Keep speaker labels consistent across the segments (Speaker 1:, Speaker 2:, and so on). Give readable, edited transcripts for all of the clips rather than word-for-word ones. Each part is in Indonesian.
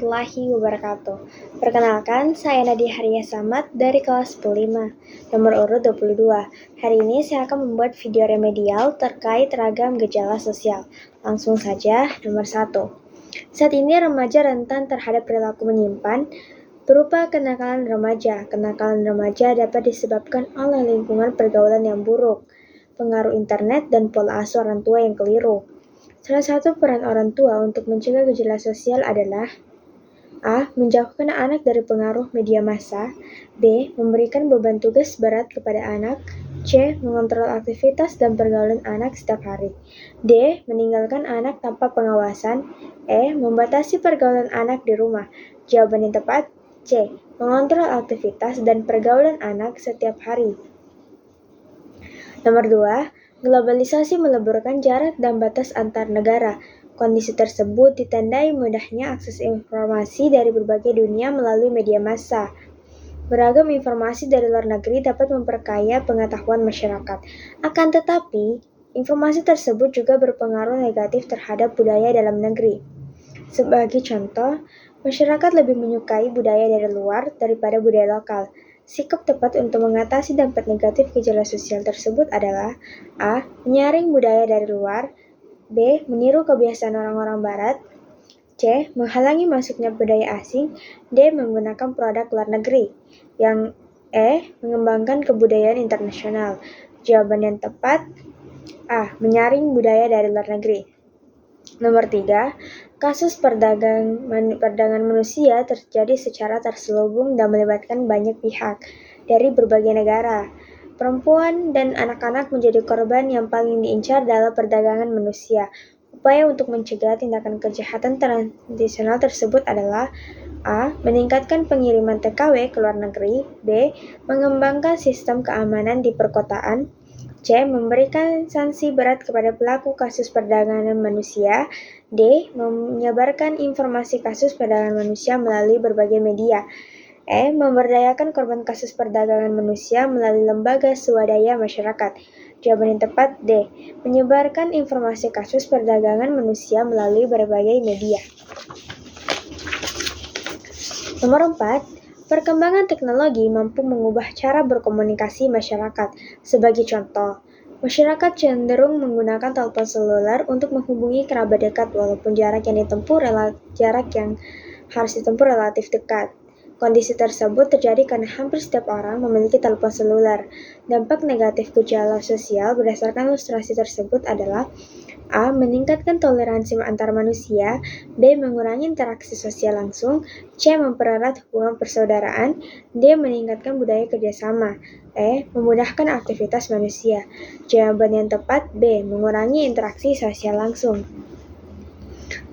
Speaker 1: warahmatullahi wabarakatuh. Perkenalkan, saya Nadia Haria Samad dari kelas 15, nomor urut 22. Hari ini saya akan membuat video remedial terkait ragam gejala sosial. Langsung saja, nomor 1. Saat ini remaja rentan terhadap perilaku menyimpan berupa kenakalan remaja. Kenakalan remaja dapat disebabkan oleh lingkungan pergaulan yang buruk, pengaruh internet, dan pola asuh orang tua yang keliru. Salah satu peran orang tua untuk mencegah gejala sosial adalah A. Menjauhkan anak dari pengaruh media massa. B. Memberikan beban tugas berat kepada anak. C. Mengontrol aktivitas dan pergaulan anak setiap hari. D. Meninggalkan anak tanpa pengawasan. E. Membatasi pergaulan anak di rumah. Jawaban yang tepat C. Mengontrol aktivitas dan pergaulan anak setiap hari. Nomor 2. Globalisasi meleburkan jarak dan batas antar negara. Kondisi tersebut ditandai mudahnya akses informasi dari berbagai dunia melalui media massa. Beragam informasi dari luar negeri dapat memperkaya pengetahuan masyarakat. Akan tetapi, informasi tersebut juga berpengaruh negatif terhadap budaya dalam negeri. Sebagai contoh, masyarakat lebih menyukai budaya dari luar daripada budaya lokal. Sikap tepat untuk mengatasi dampak negatif gejala sosial tersebut adalah A. Menyaring budaya dari luar. B. Meniru kebiasaan orang-orang barat. C. Menghalangi masuknya budaya asing. D. Menggunakan produk luar negeri. Yang E. Mengembangkan kebudayaan internasional. Jawaban yang tepat A. Menyaring budaya dari luar negeri. Nomor 3. Kasus perdagangan manusia terjadi secara terselubung dan melibatkan banyak pihak dari berbagai negara. Perempuan dan anak-anak menjadi korban yang paling diincar dalam perdagangan manusia. Upaya untuk mencegah tindakan kejahatan tradisional tersebut adalah A. Meningkatkan pengiriman TKW ke luar negeri. B. Mengembangkan sistem keamanan di perkotaan. C. Memberikan sanksi berat kepada pelaku kasus perdagangan manusia. D. Menyebarkan informasi kasus perdagangan manusia melalui berbagai media. E. Memberdayakan korban kasus perdagangan manusia melalui lembaga swadaya masyarakat. Jawaban yang tepat D. Menyebarkan informasi kasus perdagangan manusia melalui berbagai media. Nomor 4. Perkembangan teknologi mampu mengubah cara berkomunikasi masyarakat. Sebagai contoh, masyarakat cenderung menggunakan telepon seluler untuk menghubungi kerabat dekat walaupun jarak yang harus ditempuh relatif dekat. Kondisi tersebut terjadi karena hampir setiap orang memiliki telepon seluler. Dampak negatif gejala sosial berdasarkan ilustrasi tersebut adalah A. Meningkatkan toleransi antar manusia. B. Mengurangi interaksi sosial langsung. C. Mempererat hubungan persaudaraan. D. Meningkatkan budaya kerjasama. E. Memudahkan aktivitas manusia. Jawaban yang tepat B. Mengurangi interaksi sosial langsung.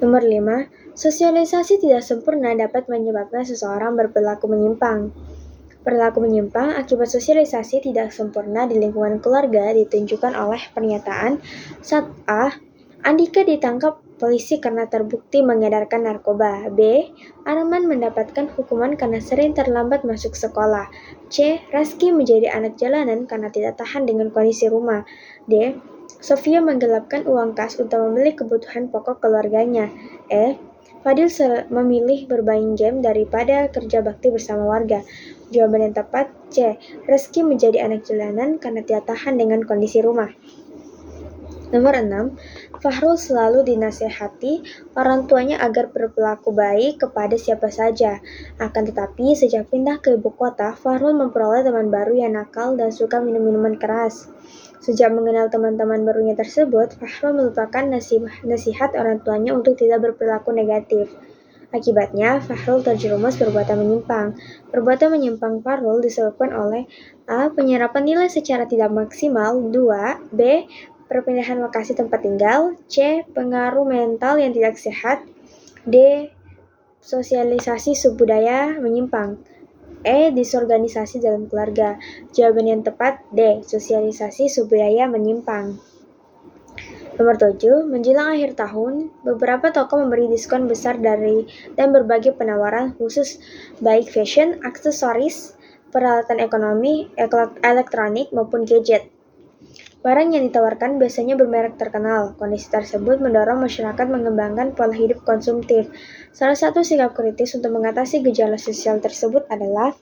Speaker 1: Nomor 5. Sosialisasi tidak sempurna dapat menyebabkan seseorang berperilaku menyimpang. Perilaku menyimpang akibat sosialisasi tidak sempurna di lingkungan keluarga ditunjukkan oleh pernyataan saat A. Andika ditangkap polisi karena terbukti mengedarkan narkoba. B. Arman mendapatkan hukuman karena sering terlambat masuk sekolah. C. Reski menjadi anak jalanan karena tidak tahan dengan kondisi rumah. D. Sofia menggelapkan uang kas untuk membeli kebutuhan pokok keluarganya. E. Fadil memilih bermain game daripada kerja bakti bersama warga. Jawaban yang tepat C. Reski menjadi anak jalanan karena tidak tahan dengan kondisi rumah. Nomor 6. Fahrul selalu dinasehati orang tuanya agar berperilaku baik kepada siapa saja. Akan tetapi, sejak pindah ke ibu kota, Fahrul memperoleh teman baru yang nakal dan suka minum minuman keras. Sejak mengenal teman-teman barunya tersebut, Fahrul melupakan nasihat orang tuanya untuk tidak berperilaku negatif. Akibatnya, Fahrul terjerumus perbuatan menyimpang. Perbuatan menyimpang Fahrul disebabkan oleh A. Penyerapan nilai secara tidak maksimal. 2. B. Perpindahan lokasi tempat tinggal. C. Pengaruh mental yang tidak sehat. D. Sosialisasi subbudaya menyimpang. E. Disorganisasi dalam keluarga. Jawaban yang tepat D. Sosialisasi subbudaya menyimpang. Nomor 7. Menjelang akhir tahun, beberapa toko memberi diskon besar dan berbagai penawaran khusus baik fashion, aksesoris, peralatan ekonomi, elektronik maupun gadget. Barang yang ditawarkan biasanya bermerek terkenal. Kondisi tersebut mendorong masyarakat mengembangkan pola hidup konsumtif. Salah satu sikap kritis untuk mengatasi gejala sosial tersebut adalah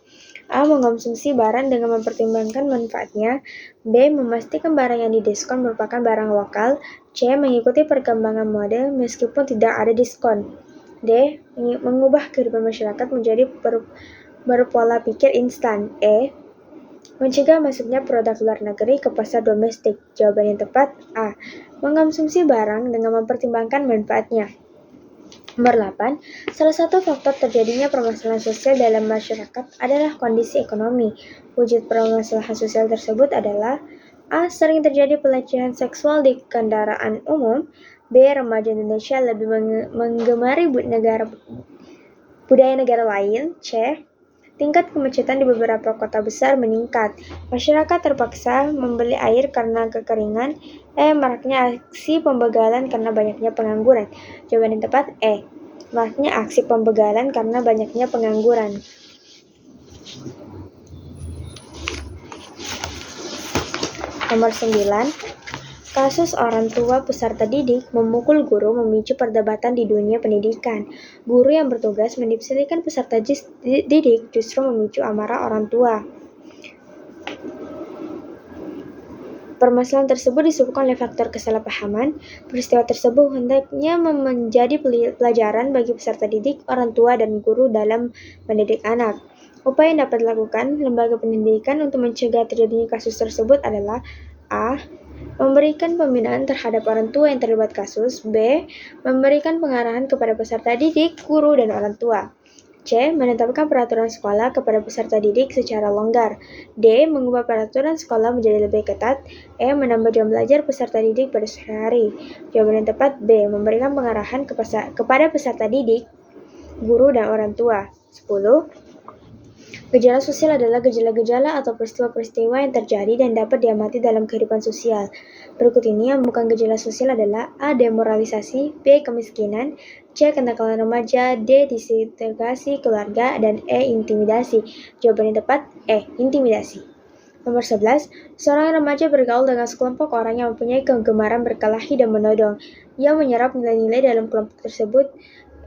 Speaker 1: A. Mengkonsumsi barang dengan mempertimbangkan manfaatnya. B. Memastikan barang yang didiskon merupakan barang lokal. C. Mengikuti perkembangan mode meskipun tidak ada diskon. D. Mengubah kehidupan masyarakat menjadi berpola pikir instan. E. Mencegah masuknya produk luar negeri ke pasar domestik. Jawaban yang tepat A. Mengkonsumsi barang dengan mempertimbangkan manfaatnya. Nomor 8. Salah satu faktor terjadinya permasalahan sosial dalam masyarakat adalah kondisi ekonomi. Wujud permasalahan sosial tersebut adalah A. Sering terjadi pelecehan seksual di kendaraan umum. B. Remaja Indonesia lebih menggemari budaya negara lain. C. Tingkat kemacetan di beberapa kota besar meningkat. Masyarakat terpaksa membeli air karena kekeringan. E. Maraknya aksi pembegalan karena banyaknya pengangguran. Jawaban yang tepat E. Maraknya aksi pembegalan karena banyaknya pengangguran. Nomor 9. Kasus orang tua peserta didik memukul guru memicu perdebatan di dunia pendidikan. Guru yang bertugas mendisiplinkan peserta didik justru memicu amarah orang tua. Permasalahan tersebut disebabkan oleh faktor kesalahpahaman. Peristiwa tersebut hendaknya menjadi pelajaran bagi peserta didik, orang tua, dan guru dalam mendidik anak. Upaya yang dapat dilakukan lembaga pendidikan untuk mencegah terjadinya kasus tersebut adalah A. Memberikan pembinaan terhadap orang tua yang terlibat kasus. B. Memberikan pengarahan kepada peserta didik, guru, dan orang tua. C. Menetapkan peraturan sekolah kepada peserta didik secara longgar. D. Mengubah peraturan sekolah menjadi lebih ketat. E. Menambah jam belajar peserta didik pada sore hari. Jawaban yang tepat B. Memberikan pengarahan kepada peserta didik, guru, dan orang tua. 10. Gejala sosial adalah gejala-gejala atau peristiwa-peristiwa yang terjadi dan dapat diamati dalam kehidupan sosial. Berikut ini yang bukan gejala sosial adalah A. Demoralisasi, B. Kemiskinan, C. Kenakalan remaja, D. Disintegrasi keluarga, dan E. Intimidasi. Jawaban yang tepat E. Intimidasi. Nomor 11. Seorang remaja bergaul dengan sekelompok orang yang mempunyai kegemaran berkelahi dan menodong. Ia menyerap nilai-nilai dalam kelompok tersebut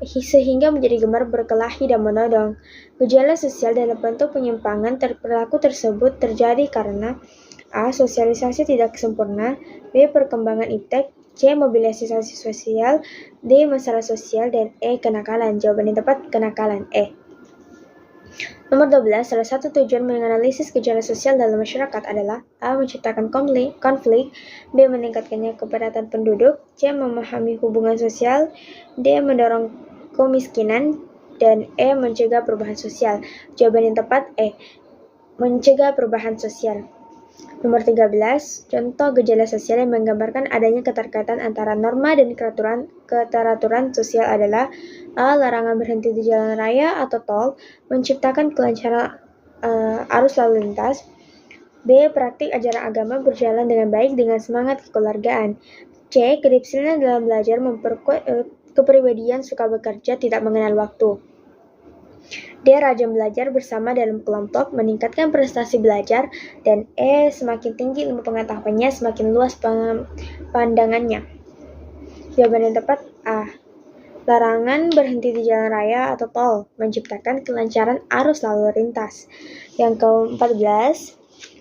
Speaker 1: sehingga menjadi gemar berkelahi dan menodong. Gejala sosial dalam bentuk penyimpangan perilaku tersebut terjadi karena A. Sosialisasi tidak sempurna, B. Perkembangan iptek, C. Mobilisasi sosial, D. Masalah sosial, dan E. Kenakalan. Jawaban yang tepat kenakalan E. Nomor 12. Salah satu tujuan menganalisis gejala sosial dalam masyarakat adalah A. Menciptakan konflik, B. Meningkatkannya kepadatan penduduk, C. Memahami hubungan sosial, D. Mendorong kemiskinan, dan E. Mencegah perubahan sosial. Jawaban yang tepat E. Mencegah perubahan sosial. Nomor 13. Contoh gejala sosial yang menggambarkan adanya keterkaitan antara norma dan keteraturan sosial adalah A. Larangan berhenti di jalan raya atau tol, menciptakan kelancaran arus lalu lintas. B. Praktik ajaran agama berjalan dengan baik dengan semangat kekeluargaan. C. Kedisiplinan dalam belajar memperkuat kepribadian suka bekerja tidak mengenal waktu. D. Rajin belajar bersama dalam kelompok, meningkatkan prestasi belajar, dan E. Semakin tinggi ilmu pengetahuannya, semakin luas pandangannya. Jawaban yang tepat A. Larangan berhenti di jalan raya atau tol, menciptakan kelancaran arus lalu lintas. Yang ke-14,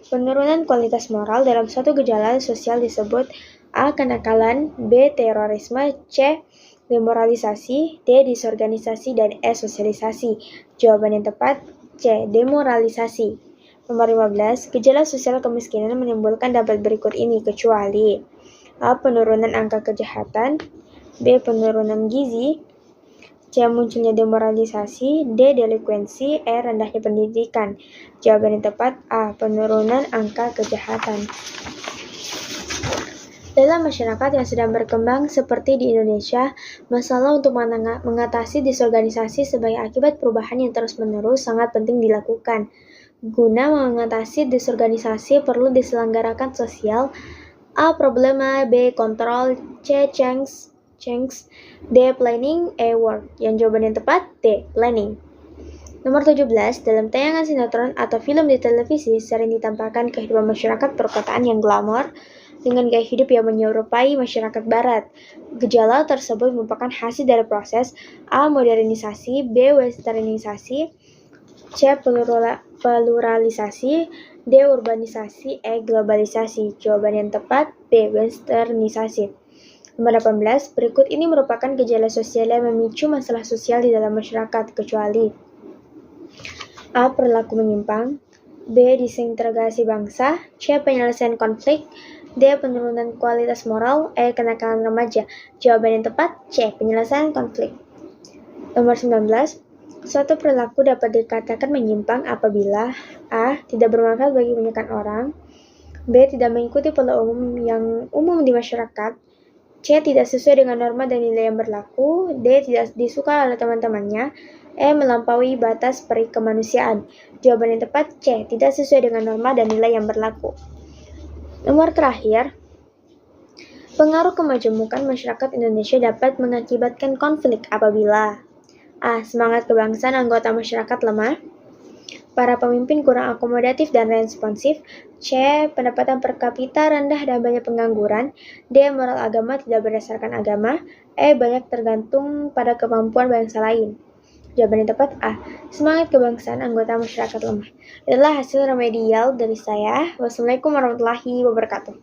Speaker 1: penurunan kualitas moral dalam suatu gejala sosial disebut A. Kenakalan, B. Terorisme, C. Demoralisasi, D. Disorganisasi, dan E. Sosialisasi. Jawaban yang tepat C. Demoralisasi. Nomor 15. Gejala sosial kemiskinan menimbulkan dampak berikut ini kecuali A. Penurunan angka kejahatan, B. Penurunan gizi, C. Munculnya demoralisasi, D. Delinkuensi, E. Rendahnya pendidikan. Jawaban yang tepat A. Penurunan angka kejahatan. Dalam masyarakat yang sedang berkembang seperti di Indonesia, masalah untuk mengatasi disorganisasi sebagai akibat perubahan yang terus-menerus sangat penting dilakukan. Guna mengatasi disorganisasi perlu diselenggarakan sosial A. Problema, B. Kontrol, C. Change, D. Planning, E. Work. Yang jawaban yang tepat D. Planning. Nomor 17. Dalam tayangan sinetron atau film di televisi sering ditampilkan kehidupan masyarakat perkotaan yang glamor. dengan gaya hidup yang menyerupai masyarakat barat. Gejala tersebut merupakan hasil dari proses A. Modernisasi, B. Westernisasi, C. Pluralisasi, D. Urbanisasi, E. Globalisasi. Jawaban yang tepat B. Westernisasi. Nomor 18, berikut ini merupakan gejala sosial yang memicu masalah sosial di dalam masyarakat, kecuali A. Perilaku menyimpang, B. Disintegrasi bangsa, C. Penyelesaian konflik, D. Penurunan kualitas moral, E. Kenakalan remaja. Jawaban yang tepat C. Penyelesaian konflik. Nomor 19, suatu perilaku dapat dikatakan menyimpang apabila A. Tidak bermanfaat bagi kebanyakan orang, B. Tidak mengikuti pola umum yang umum di masyarakat, C. Tidak sesuai dengan norma dan nilai yang berlaku, D. Tidak disuka oleh teman-temannya, E. Melampaui batas peri kemanusiaan. Jawaban yang tepat C. Tidak sesuai dengan norma dan nilai yang berlaku. Nomor terakhir, pengaruh kemajemukan masyarakat Indonesia dapat mengakibatkan konflik apabila A. Semangat kebangsaan anggota masyarakat lemah, para pemimpin kurang akomodatif dan responsif, C. Pendapatan per kapita rendah dan banyak pengangguran, D. Moral agama tidak berdasarkan agama, E. Banyak tergantung pada kemampuan bangsa lain. Jawaban yang tepat A. Semangat kebangsaan anggota masyarakat lemah. Itulah hasil remedial dari saya. Wassalamualaikum warahmatullahi wabarakatuh.